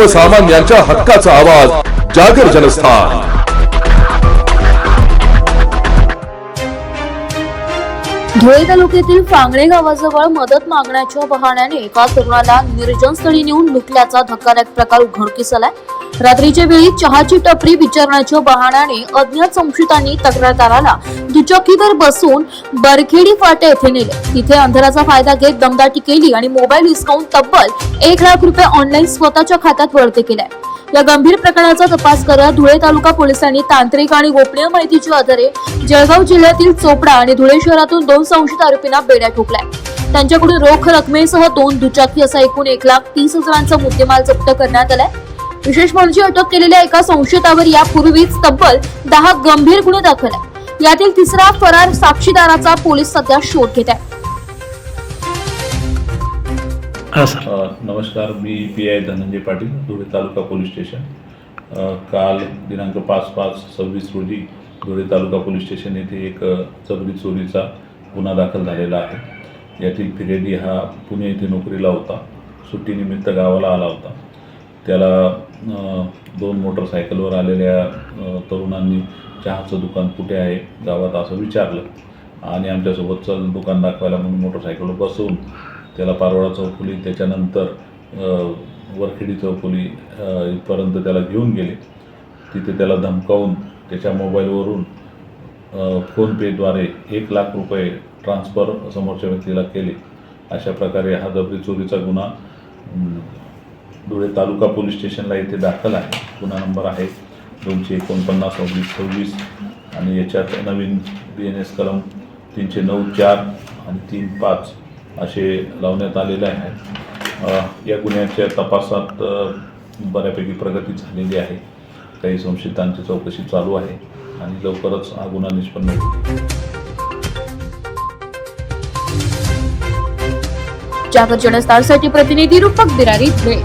सर्वसामान्यांच्या हक्काचा आवाज जागर जनस्थान। धुळे तालुक्यातील फांगणे गावाजवळ मदत मागण्याच्या बहाण्याने एका तरुणाला निर्जन स्थळी नेऊन लुटल्याचा धक्कादायक प्रकार उघडकीस आलाय। रात्रीच्या वेळी चहाची टपरी विचारण्याच्या बहाण्याने अज्ञात संशयितांनी तक्रारदाराला दुचाकीवर बसवून बरखेडी फाटा येथे नेले। तिथे अंधाराचा फायदा घेत दमदाटी केली आणि मोबाईल हिसकावून तब्बल 1 लाख रुपये ऑनलाईन स्वतःच्या खात्यात वळते केले। या गंभीर प्रकरणाचा तपास करत धुळे तालुका पोलिसांनी तांत्रिक आणि गोपनीय माहितीच्या आधारे जळगाव जिल्ह्यातील चोपडा आणि धुळे शहरातून 2 संशयित आरोपींना बेड्या ठोकल्या। त्यांच्याकडून रोख रकमेसह 2 दुचाकी असा एकूण 1,30,000चा मुद्देमाल जप्त करण्यात आलाय। विशेष म्हणजे अटक केलेल्या एका संशयितावर यापूर्वीच तब्बल 10 गंभीर गुन्हे दाखल आहेत। यातील तिसरा फरार साक्षीदाराचा पोलीस सध्या शोध घेत आहेत। नमस्कार, मी PI धनंजय पाटील, धुळे तालुका पोलीस स्टेशन। काल दिनांक 5/5/26 रोजी धुळे तालुका पोलीस स्टेशन येथे एक जबरी चोरीचा गुन्हा दाखल झालेला आहे। यातील फिर्यादी हा पुणे येथे नोकरीला होता, सुट्टीनिमित्त गावाला आला होता। त्याला 2 मोटरसायकलवर आलेल्या तरुणांनी चहाचं दुकान कुठे आहे गावात असं विचारलं आणि आमच्यासोबत चल दुकान दाखवायला म्हणून मोटरसायकलवर बसवून त्याला पारोळा चौफुली त्याच्यानंतर वरखेडी चौफुली इथपर्यंत त्याला घेऊन गेले। तिथे त्याला धमकावून त्याच्या मोबाईलवरून फोनपेद्वारे 1 लाख रुपये ट्रान्सफर समोरच्या व्यक्तीला केले। अशा प्रकारे हा जबरी चोरीचा गुन्हा धुळे तालुका पोलीस स्टेशनला इथे दाखल आहे। गुन्हा नंबर आहे 249/26 आणि याच्यात नवीन BNS कलम 309(4) आणि 3(5) असे लावण्यात आलेले आहे। या गुन्ह्याच्या तपासात बऱ्यापैकी प्रगती झालेली आहे। काही संशयितांची चौकशी चालू आहे आणि लवकरच हा गुन्हा निष्पन्न होईल। जागर जनस्थानसाठी प्रतिनिधी रूपक बिरारी धुळे।